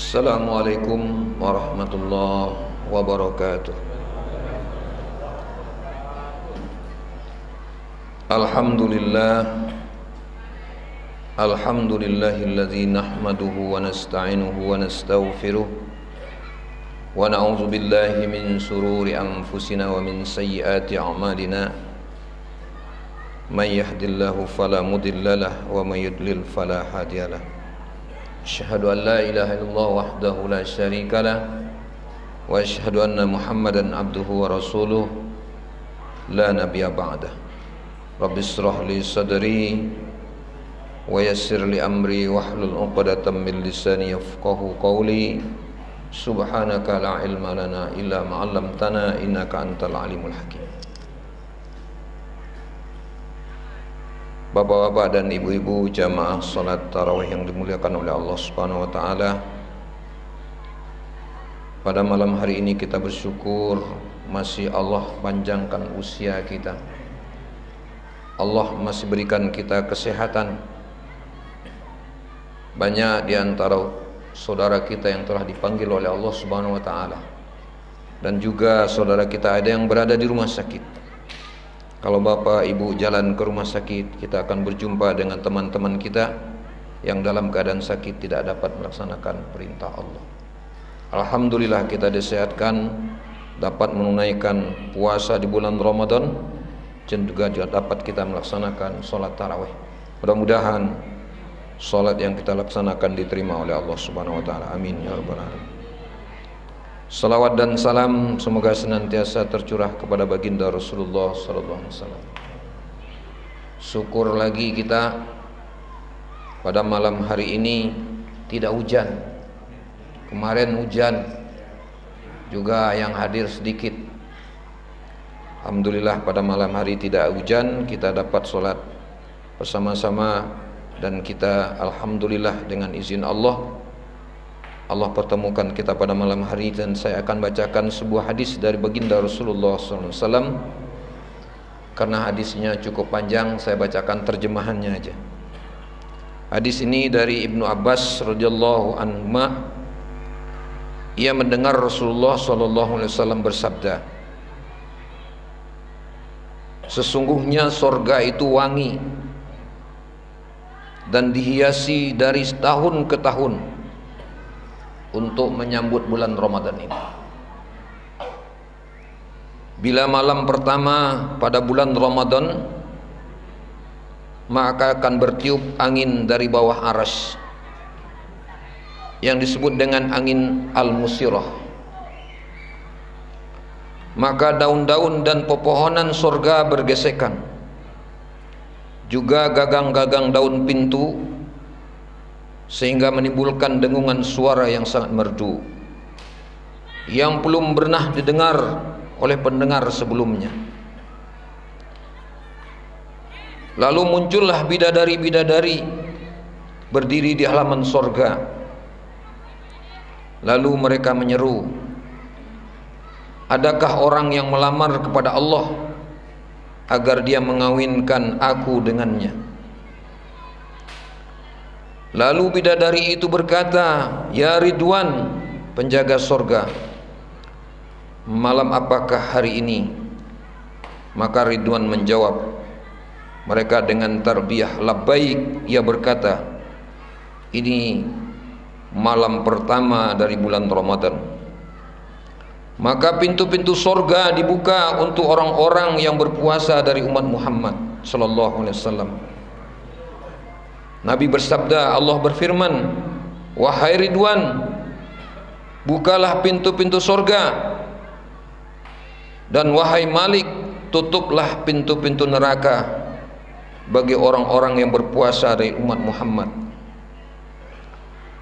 Assalamualaikum warahmatullahi wabarakatuh. Alhamdulillahilladzi nahmaduhu wa nasta'inuhu wa nastaghfiruh wa na'udzu billahi min shururi anfusina wa min sayyiati a'malina. May yahdihillahu fala mudilla lahu wa may yudlil fala hadiyalah. Asyhadu an la ilaha illallah wahdahu la syarika lah wa asyhadu anna Muhammadan abduhu wa rasuluh la nabiyya ba'dah. Rabbi shrah li sadri wa yassir li amri wahlul 'uqdatam min lisani yafqahu qawli. Subhanaka la ilma lana illa ma 'allamtana innaka antal alimul hakim. Bapak-bapak dan ibu-ibu jamaah salat tarawih yang dimuliakan oleh Allah Subhanahu wa taala. Pada malam hari ini kita bersyukur masih Allah panjangkan usia kita. Allah masih berikan kita kesehatan. Banyak di antara saudara kita yang telah dipanggil oleh Allah Subhanahu wa taala. Dan juga saudara kita ada yang berada di rumah sakit. Kalau bapak ibu jalan ke rumah sakit, kita akan berjumpa dengan teman-teman kita yang dalam keadaan sakit tidak dapat melaksanakan perintah Allah. Alhamdulillah kita disehatkan, dapat menunaikan puasa di bulan Ramadan, dan juga dapat kita melaksanakan sholat tarawih. Mudah-mudahan sholat yang kita laksanakan diterima oleh Allah Subhanahu wa taala. Amin ya rabbal alamin. Salawat dan salam semoga senantiasa tercurah kepada baginda Rasulullah sallallahu alaihi wasallam. Syukur lagi kita pada malam hari ini tidak hujan. Kemarin hujan juga yang hadir sedikit. Alhamdulillah pada malam hari tidak hujan, kita dapat sholat bersama-sama dan kita alhamdulillah dengan izin Allah pertemukan kita pada malam hari. Dan saya akan bacakan sebuah hadis dari baginda Rasulullah SAW. Karena hadisnya cukup panjang, saya bacakan terjemahannya aja. Hadis ini dari Ibnu Abbas radhiyallahu anhu. Ia mendengar Rasulullah SAW bersabda, sesungguhnya sorga itu wangi dan dihiasi dari tahun ke tahun untuk menyambut bulan Ramadan ini. Bila malam pertama pada bulan Ramadan, maka akan bertiup angin dari bawah arsy yang disebut dengan angin al-musirah. Maka daun-daun dan pepohonan surga bergesekan, juga gagang-gagang daun pintu, sehingga menimbulkan dengungan suara yang sangat merdu yang belum pernah didengar oleh pendengar sebelumnya. Lalu muncullah bidadari-bidadari berdiri di halaman sorga. Lalu mereka menyeru, adakah orang yang melamar kepada Allah agar dia mengawinkan aku dengannya? Lalu bidadari itu berkata, ya Ridwan, penjaga sorga, malam apakah hari ini? Maka Ridwan menjawab mereka dengan tarbiyah labbaik. Ia berkata, ini malam pertama dari bulan Ramadan. Maka pintu-pintu sorga dibuka untuk orang-orang yang berpuasa dari umat Muhammad sallallahu alaihi wasallam. Nabi bersabda, Allah berfirman, wahai Ridwan, bukalah pintu-pintu sorga, dan wahai Malik, tutuplah pintu-pintu neraka bagi orang-orang yang berpuasa dari umat Muhammad.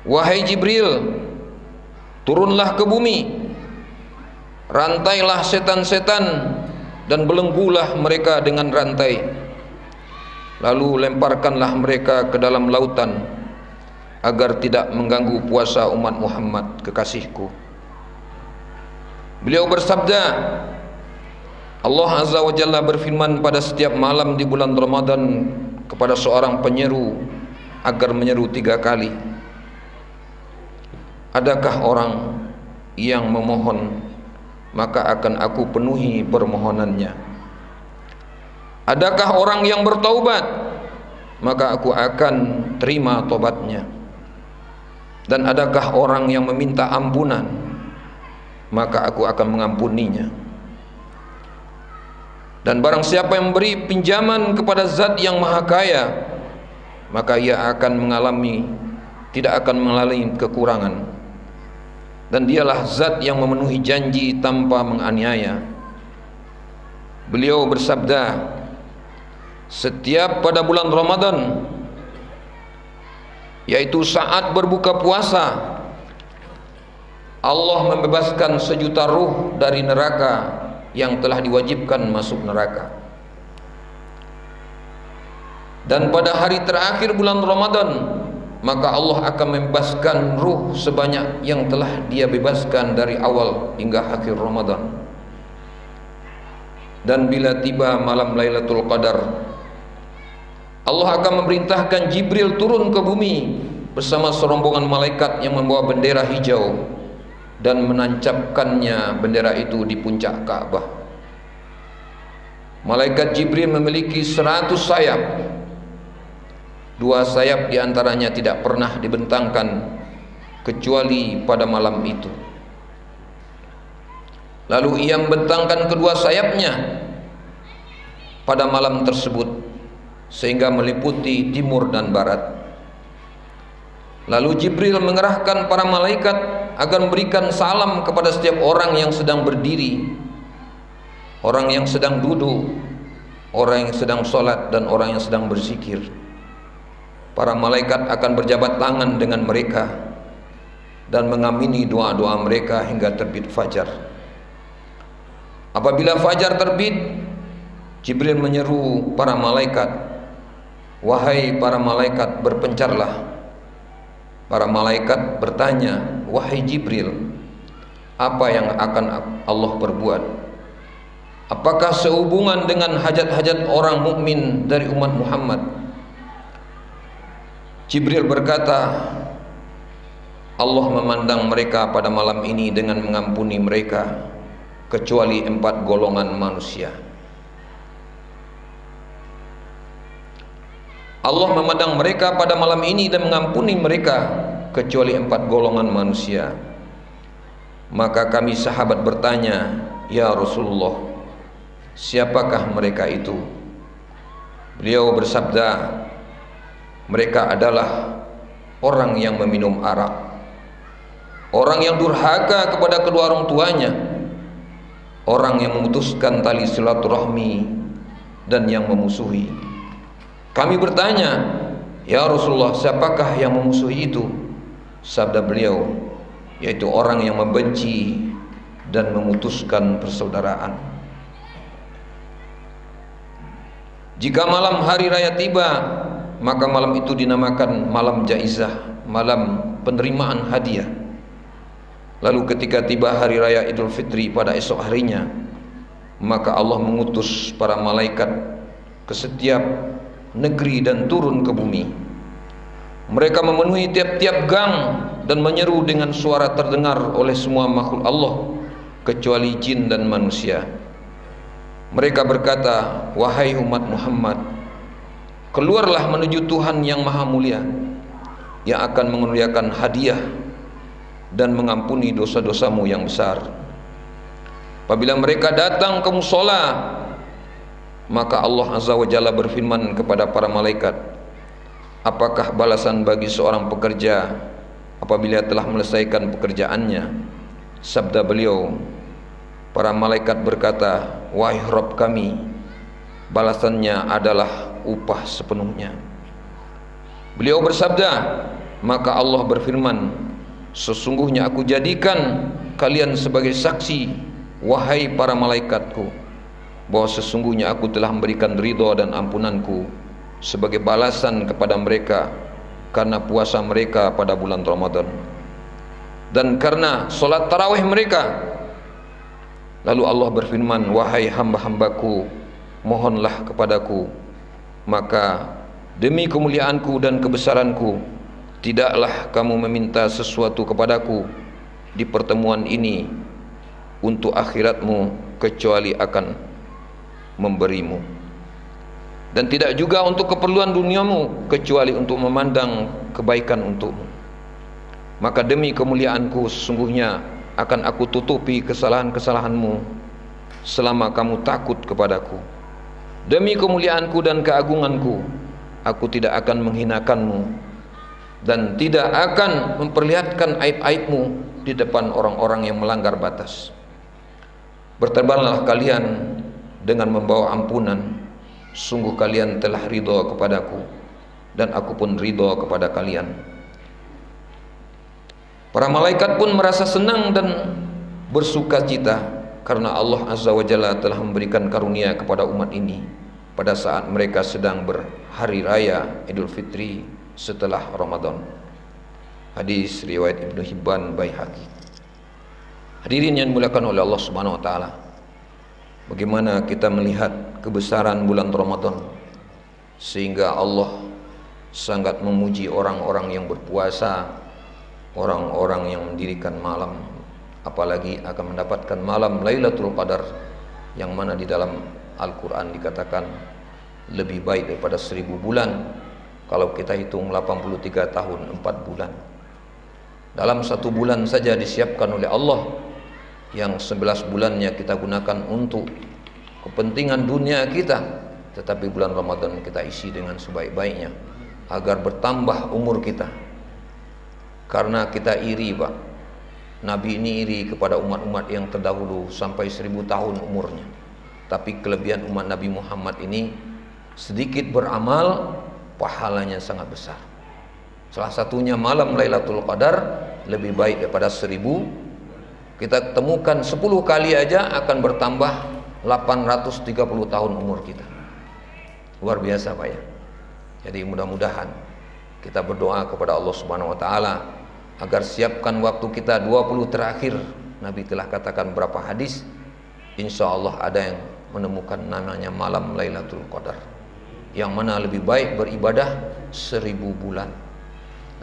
Wahai Jibril, turunlah ke bumi, rantailah setan-setan dan belenggulah mereka dengan rantai. Lalu lemparkanlah mereka ke dalam lautan agar tidak mengganggu puasa umat Muhammad kekasihku. Beliau bersabda, Allah Azza wa Jalla berfirman pada setiap malam di bulan Ramadan kepada seorang penyeru agar menyeru 3 kali. adakah orang yang memohon, maka akan aku penuhi permohonannya. Adakah orang yang bertaubat, maka aku akan terima tobatnya. Dan adakah orang yang meminta ampunan, maka aku akan mengampuninya. Dan barang siapa yang memberi pinjaman kepada zat yang maha kaya, maka ia akan tidak akan mengalami kekurangan. Dan dialah zat yang memenuhi janji tanpa menganiaya. Beliau bersabda, setiap pada bulan Ramadan, yaitu saat berbuka puasa, Allah membebaskan 1 juta ruh dari neraka yang telah diwajibkan masuk neraka. Dan pada hari terakhir bulan Ramadan, maka Allah akan membebaskan ruh sebanyak yang telah Dia bebaskan dari awal hingga akhir Ramadan. Dan bila tiba malam Lailatul Qadar, Allah akan memerintahkan Jibril turun ke bumi bersama serombongan malaikat yang membawa bendera hijau dan menancapkannya bendera itu di puncak Ka'bah. Malaikat Jibril memiliki 100 sayap. 2 sayap diantaranya tidak pernah dibentangkan kecuali pada malam itu. Lalu ia membentangkan kedua sayapnya pada malam tersebut sehingga meliputi timur dan barat. Lalu Jibril mengerahkan para malaikat agar memberikan salam kepada setiap orang yang sedang berdiri, orang yang sedang duduk, orang yang sedang sholat, dan orang yang sedang berzikir. Para malaikat akan berjabat tangan dengan mereka dan mengamini doa-doa mereka hingga terbit fajar. Apabila fajar terbit, Jibril menyeru para malaikat, wahai para malaikat, berpencarlah. Para malaikat bertanya, wahai Jibril, apa yang akan Allah perbuat? Apakah sehubungan dengan hajat-hajat orang mukmin dari umat Muhammad? Jibril berkata, Allah memandang mereka pada malam ini dengan mengampuni mereka, kecuali 4 golongan manusia. Allah memandang mereka pada malam ini dan mengampuni mereka, kecuali 4 golongan manusia. Maka kami sahabat bertanya, ya Rasulullah, siapakah mereka itu? Beliau bersabda, mereka adalah orang yang meminum arak, orang yang durhaka kepada kedua orang tuanya, orang yang memutuskan tali silaturahmi, dan yang memusuhi. Kami bertanya, ya Rasulullah, siapakah yang memusuhi itu? Sabda beliau, yaitu orang yang membenci dan memutuskan persaudaraan. Jika malam hari raya tiba, maka malam itu dinamakan malam jaizah, malam penerimaan hadiah. Lalu ketika tiba hari raya Idul Fitri pada esok harinya, maka Allah mengutus para malaikat ke setiap negeri dan turun ke bumi. Mereka memenuhi tiap-tiap gang dan menyeru dengan suara terdengar oleh semua makhluk Allah kecuali jin dan manusia. Mereka berkata, wahai umat Muhammad, keluarlah menuju Tuhan yang maha mulia, yang akan menghadiahkan hadiah dan mengampuni dosa-dosamu yang besar. Apabila mereka datang ke musola, maka Allah Azza wa Jalla berfirman kepada para malaikat, apakah balasan bagi seorang pekerja apabila telah menyelesaikan pekerjaannya? Sabda beliau, para malaikat berkata, wahai Rabb kami, balasannya adalah upah sepenuhnya. Beliau bersabda, maka Allah berfirman, sesungguhnya aku jadikan kalian sebagai saksi, wahai para malaikatku, bahwa sesungguhnya aku telah memberikan ridha dan ampunanku sebagai balasan kepada mereka karena puasa mereka pada bulan Ramadan dan karena solat tarawih mereka. Lalu Allah berfirman, wahai hamba-hambaku, mohonlah kepadaku, maka demi kemuliaanku dan kebesaranku tidaklah kamu meminta sesuatu kepadaku di pertemuan ini untuk akhiratmu kecuali akan memberimu, dan tidak juga untuk keperluan duniamu kecuali untuk memandang kebaikan untukmu. Maka demi kemuliaanku sesungguhnya akan aku tutupi kesalahan-kesalahanmu selama kamu takut kepadaku. Demi kemuliaanku dan keagunganku aku tidak akan menghinakanmu dan tidak akan memperlihatkan aib-aibmu di depan orang-orang yang melanggar batas. Bertebarlah kalian dengan membawa ampunan, sungguh kalian telah ridha kepadaku dan aku pun ridha kepada kalian. Para malaikat pun merasa senang dan bersukacita karena Allah Azza wa Jalla telah memberikan karunia kepada umat ini pada saat mereka sedang berhari raya Idul Fitri setelah Ramadan. Hadis riwayat Ibnu Hibban Baihaqi. Hadirin yang dimuliakan oleh Allah Subhanahu wa taala, bagaimana kita melihat kebesaran bulan Ramadan sehingga Allah sangat memuji orang-orang yang berpuasa, orang-orang yang mendirikan malam, apalagi akan mendapatkan malam Lailatul Qadar, yang mana di dalam Al-Quran dikatakan lebih baik daripada 1000 bulan. Kalau kita hitung 83 tahun 4 bulan, dalam 1 bulan saja disiapkan oleh Allah, yang 11 bulannya kita gunakan untuk kepentingan dunia kita, tetapi bulan Ramadan kita isi dengan sebaik-baiknya agar bertambah umur kita. Karena kita iri, Pak. Nabi ini iri kepada umat-umat yang terdahulu sampai 1000 tahun umurnya. Tapi kelebihan umat Nabi Muhammad ini sedikit beramal, pahalanya sangat besar. Salah satunya malam Lailatul Qadar lebih baik daripada 1000. Kita temukan 10 kali aja akan bertambah 830 tahun umur kita. Luar biasa, Pak ya. Jadi mudah-mudahan kita berdoa kepada Allah Subhanahu wa taala agar siapkan waktu kita 20 terakhir. Nabi telah katakan berapa hadis, insya Allah ada yang menemukan namanya malam Lailatul Qadar, yang mana lebih baik beribadah 1000 bulan.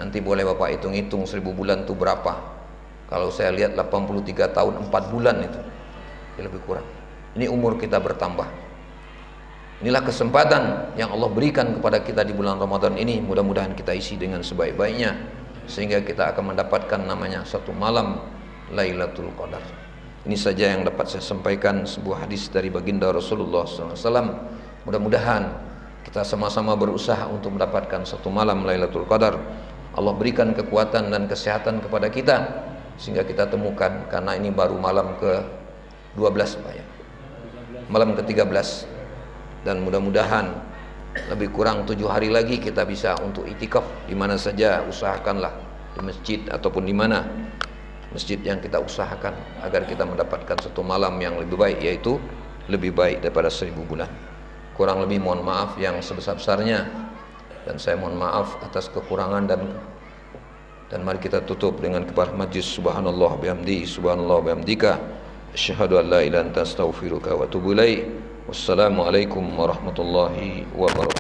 Nanti boleh Bapak hitung-hitung 1000 bulan itu berapa. Kalau saya lihat 83 tahun 4 bulan itu ya lebih kurang. Ini umur kita bertambah. Inilah kesempatan yang Allah berikan kepada kita di bulan Ramadan ini. Mudah-mudahan kita isi dengan sebaik-baiknya sehingga kita akan mendapatkan namanya satu malam Lailatul Qadar. Ini saja yang dapat saya sampaikan, sebuah hadis dari baginda Rasulullah SAW. Mudah-mudahan kita sama-sama berusaha untuk mendapatkan satu malam Lailatul Qadar. Allah berikan kekuatan dan kesehatan kepada kita sehingga kita temukan, karena ini baru malam ke-12 Pak ya, malam ke-13, dan mudah-mudahan lebih kurang 7 hari lagi kita bisa untuk itikaf di mana saja. Usahakanlah di masjid ataupun di mana masjid yang kita usahakan agar kita mendapatkan satu malam yang lebih baik, yaitu lebih baik daripada 1000 bulan. Kurang lebih mohon maaf yang sebesar-besarnya, dan saya mohon maaf atas kekurangan, dan mari kita tutup dengan kibar majlis subhanallah bihamdi subhanallah bihamdika asyhadu an la ilaha illa anta astaghfiruka wa atubu ilaik. Wassalamualaikum warahmatullahi wabarakatuh.